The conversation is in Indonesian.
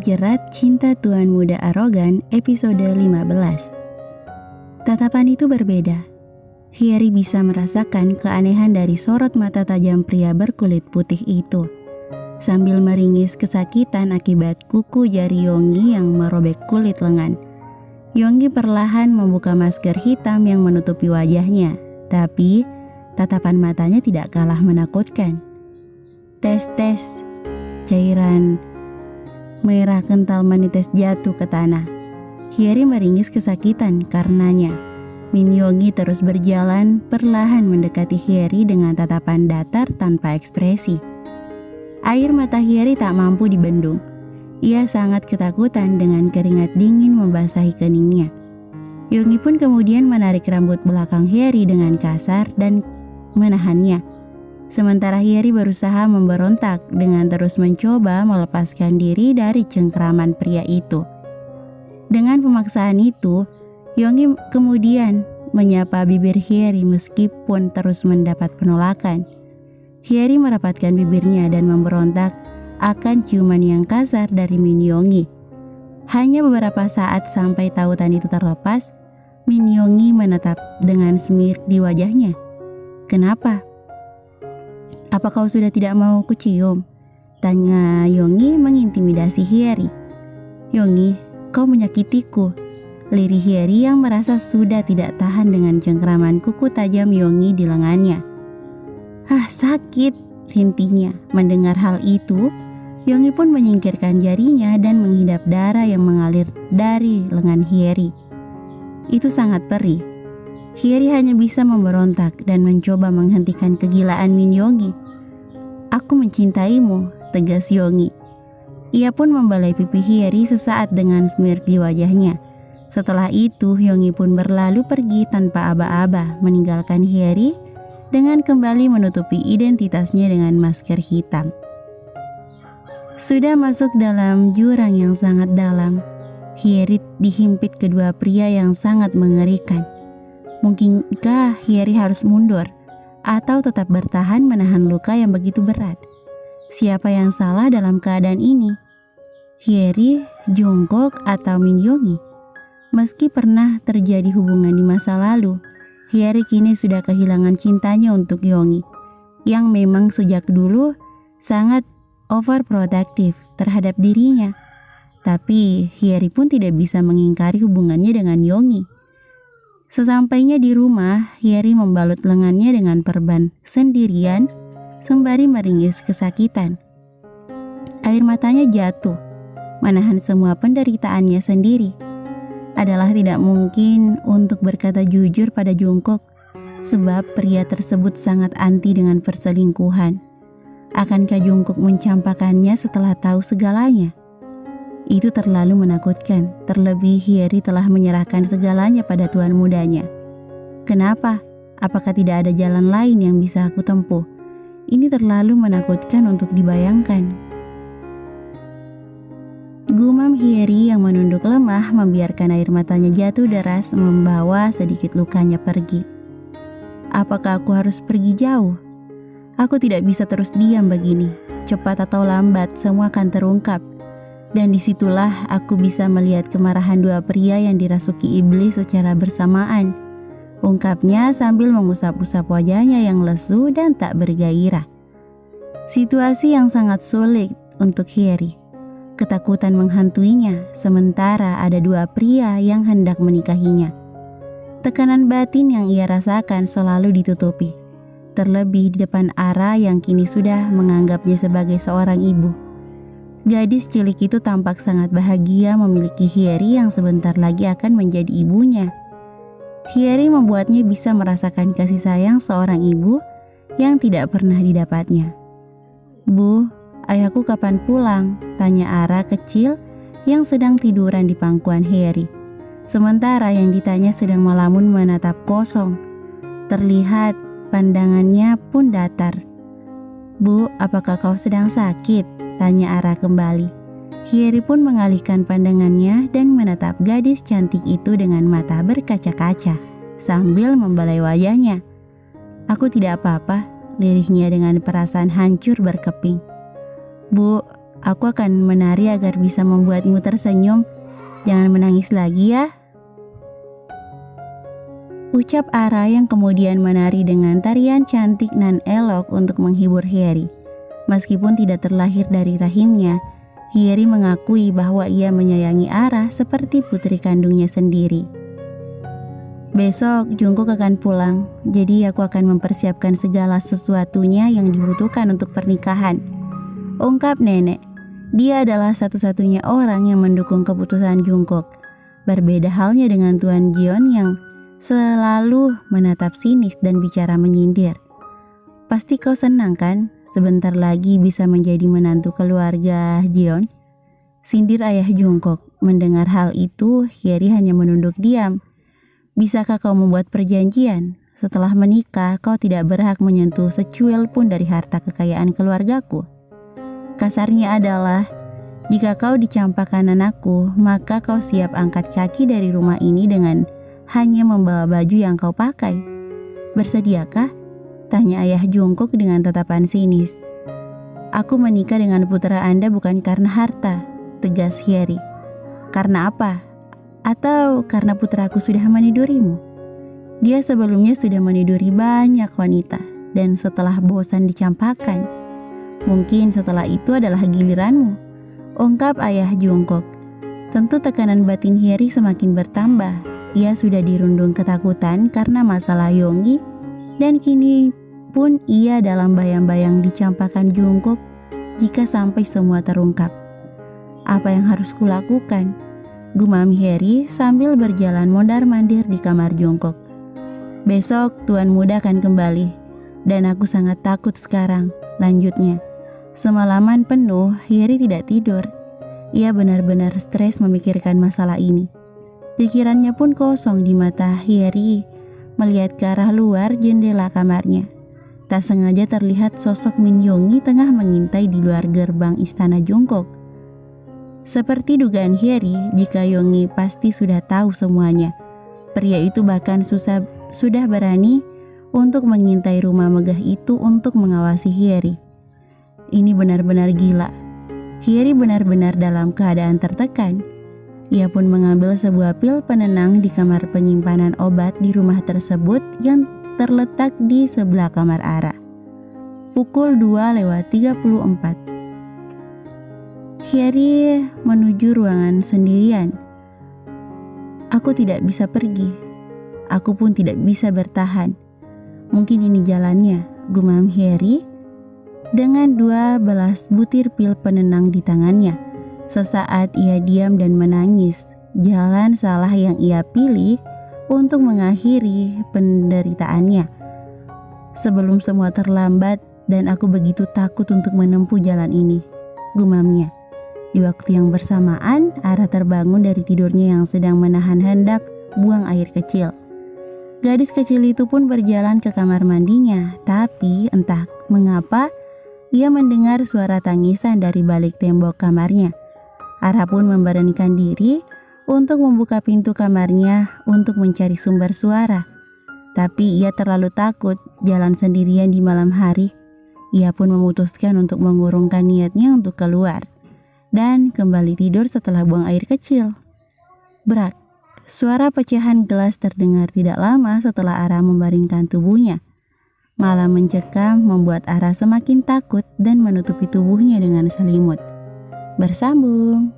Jerat Cinta Tuan Muda Arogan episode 15. Tatapan itu berbeda. Hyeri bisa merasakan keanehan dari sorot mata tajam pria berkulit putih itu. Sambil meringis kesakitan akibat kuku jari Yonggi yang merobek kulit lengan. Yonggi perlahan membuka masker hitam yang menutupi wajahnya. Tapi tatapan matanya tidak kalah menakutkan. Tes. Cairan merah kental menitis jatuh ke tanah. Hyeri meringis kesakitan karenanya. Min Yonggi terus berjalan perlahan mendekati Hyeri dengan tatapan datar tanpa ekspresi. Air mata Hyeri tak mampu dibendung. Ia sangat ketakutan dengan keringat dingin membasahi keningnya. Yonggi pun kemudian menarik rambut belakang Hyeri dengan kasar dan menahannya. Sementara Hyeri berusaha memberontak dengan terus mencoba melepaskan diri dari cengkraman pria itu. Dengan pemaksaan itu, Yonggi kemudian menyapa bibir Hyeri meskipun terus mendapat penolakan. Hyeri merapatkan bibirnya dan memberontak akan ciuman yang kasar dari Min Yonggi. Hanya beberapa saat sampai tautan itu terlepas, Min Yonggi menatap dengan smirk di wajahnya. "Kenapa? Apa kau sudah tidak mau kucium?" tanya Yonggi mengintimidasi Hyeri. "Yonggi, kau menyakitiku," lirih Hyeri yang merasa sudah tidak tahan dengan cengkraman kuku tajam Yonggi di lengannya. Sakit," rintihnya. Mendengar hal itu, Yonggi pun menyingkirkan jarinya dan menghidap darah yang mengalir dari lengan Hyeri. Itu sangat perih. Hyeri hanya bisa memberontak dan mencoba menghentikan kegilaan Min Yonggi. "Aku mencintaimu," tegas Yonggi. Ia pun membelai pipi Hyeri sesaat dengan smirk di wajahnya. Setelah itu, Yonggi pun berlalu pergi tanpa aba-aba, meninggalkan Hyeri dengan kembali menutupi identitasnya dengan masker hitam. Sudah masuk dalam jurang yang sangat dalam, Hyeri dihimpit kedua pria yang sangat mengerikan. Mungkinkah Hyeri harus mundur atau tetap bertahan menahan luka yang begitu berat? Siapa yang salah dalam keadaan ini? Hyeri, Jungkook, atau Min Yonggi? Meski pernah terjadi hubungan di masa lalu, Hyeri kini sudah kehilangan cintanya untuk Yonggi, yang memang sejak dulu sangat overprotective terhadap dirinya. Tapi Hyeri pun tidak bisa mengingkari hubungannya dengan Yonggi. Sesampainya di rumah, Hyeri membalut lengannya dengan perban sendirian sembari meringis kesakitan. Air matanya jatuh, menahan semua penderitaannya sendiri. Adalah tidak mungkin untuk berkata jujur pada Jungkook, sebab pria tersebut sangat anti dengan perselingkuhan. Akankah Jungkook mencampakkannya setelah tahu segalanya? Itu terlalu menakutkan, terlebih Hyeri telah menyerahkan segalanya pada tuan mudanya. Kenapa? Apakah tidak ada jalan lain yang bisa aku tempuh? Ini terlalu menakutkan untuk dibayangkan. Gumam Hyeri yang menunduk lemah membiarkan air matanya jatuh deras membawa sedikit lukanya pergi. Apakah aku harus pergi jauh? Aku tidak bisa terus diam begini. Cepat atau lambat semua akan terungkap. Dan disitulah aku bisa melihat kemarahan dua pria yang dirasuki iblis secara bersamaan. Ungkapnya sambil mengusap-usap wajahnya yang lesu dan tak bergairah. Situasi yang sangat sulit untuk Hyeri. Ketakutan menghantuinya, sementara ada dua pria yang hendak menikahinya. Tekanan batin yang ia rasakan selalu ditutupi. Terlebih di depan Ara yang kini sudah menganggapnya sebagai seorang ibu. Gadis cilik itu tampak sangat bahagia memiliki Hyeri yang sebentar lagi akan menjadi ibunya. Hyeri membuatnya bisa merasakan kasih sayang seorang ibu yang tidak pernah didapatnya. "Bu, ayahku kapan pulang?" tanya Ara kecil yang sedang tiduran di pangkuan Hyeri. Sementara yang ditanya sedang melamun menatap kosong. Terlihat pandangannya pun datar. "Bu, apakah kau sedang sakit?" tanya Ara kembali. Hyeri pun mengalihkan pandangannya dan menatap gadis cantik itu dengan mata berkaca-kaca sambil membelai wajahnya. "Aku tidak apa-apa," lirihnya dengan perasaan hancur berkeping. "Bu, Aku akan menari agar bisa membuatmu tersenyum. Jangan menangis lagi ya. Ucap Ara yang kemudian menari dengan tarian cantik nan elok untuk menghibur Hyeri. Meskipun tidak terlahir dari rahimnya, Hyeri mengakui bahwa ia menyayangi Ara seperti putri kandungnya sendiri. Besok Jungkook akan pulang, jadi aku akan mempersiapkan segala sesuatunya yang dibutuhkan untuk pernikahan, ungkap nenek. Dia adalah satu-satunya orang yang mendukung keputusan Jungkook. Berbeda halnya dengan Tuan Jeon yang selalu menatap sinis dan bicara menyindir. Pasti kau senang kan? Sebentar lagi bisa menjadi menantu keluarga Jeon. Sindir ayah Jungkook. Mendengar hal itu, Hyeri hanya menunduk diam. Bisakah kau membuat perjanjian? Setelah menikah, kau tidak berhak menyentuh secuil pun dari harta kekayaan keluargaku. Kasarnya adalah, jika kau dicampakkan anakku, maka kau siap angkat kaki dari rumah ini dengan hanya membawa baju yang kau pakai. Bersediakah? Tanya ayah Jungkook dengan tatapan sinis. Aku menikah dengan putra Anda bukan karena harta, tegas Hyeri. Karena apa? Atau karena putraku sudah menidurimu? Dia sebelumnya sudah meniduri banyak wanita, dan setelah bosan dicampakkan, mungkin setelah itu adalah giliranmu, ungkap ayah Jungkook. Tentu tekanan batin Hyeri semakin bertambah. Ia sudah dirundung ketakutan karena masalah Yonggi, dan kini pun ia dalam bayang-bayang dicampakkan Jungkook jika sampai semua terungkap. Apa yang harus kulakukan? Gumam Hyeri sambil berjalan mondar-mandir di kamar Jungkook. Besok Tuan Muda akan kembali, dan aku sangat takut sekarang, lanjutnya. Semalaman penuh Hyeri tidak tidur. Ia benar-benar stres memikirkan masalah ini. Pikirannya pun kosong di mata Hyeri melihat ke arah luar jendela kamarnya. Tak sengaja terlihat sosok Min Yonggi tengah mengintai di luar gerbang istana Jungkook. Seperti dugaan Hyeri, jika Yonggi pasti sudah tahu semuanya. Pria itu bahkan sudah berani untuk mengintai rumah megah itu untuk mengawasi Hyeri. Ini benar-benar gila. Hyeri benar-benar dalam keadaan tertekan. Ia pun mengambil sebuah pil penenang di kamar penyimpanan obat di rumah tersebut yang terletak di sebelah kamar Ara. Pukul 2:34. Hyeri menuju ruangan sendirian. Aku tidak bisa pergi. Aku pun tidak bisa bertahan. Mungkin ini jalannya, gumam Hyeri dengan 12 butir pil penenang di tangannya. Sesaat ia diam dan menangis. Jalan salah yang ia pilih untuk mengakhiri penderitaannya. Sebelum semua terlambat dan aku begitu takut untuk menempuh jalan ini, gumamnya. Di waktu yang bersamaan, Ara terbangun dari tidurnya yang sedang menahan hendak buang air kecil. Gadis kecil itu pun berjalan ke kamar mandinya, tapi entah mengapa ia mendengar suara tangisan dari balik tembok kamarnya. Ara pun memberanikan diri untuk membuka pintu kamarnya untuk mencari sumber suara. Tapi ia terlalu takut jalan sendirian di malam hari. Ia pun memutuskan untuk mengurungkan niatnya untuk keluar dan kembali tidur setelah buang air kecil. Berat, suara pecahan gelas terdengar tidak lama setelah Ara membaringkan tubuhnya. Malam mencekam membuat Ara semakin takut dan menutupi tubuhnya dengan selimut. Bersambung.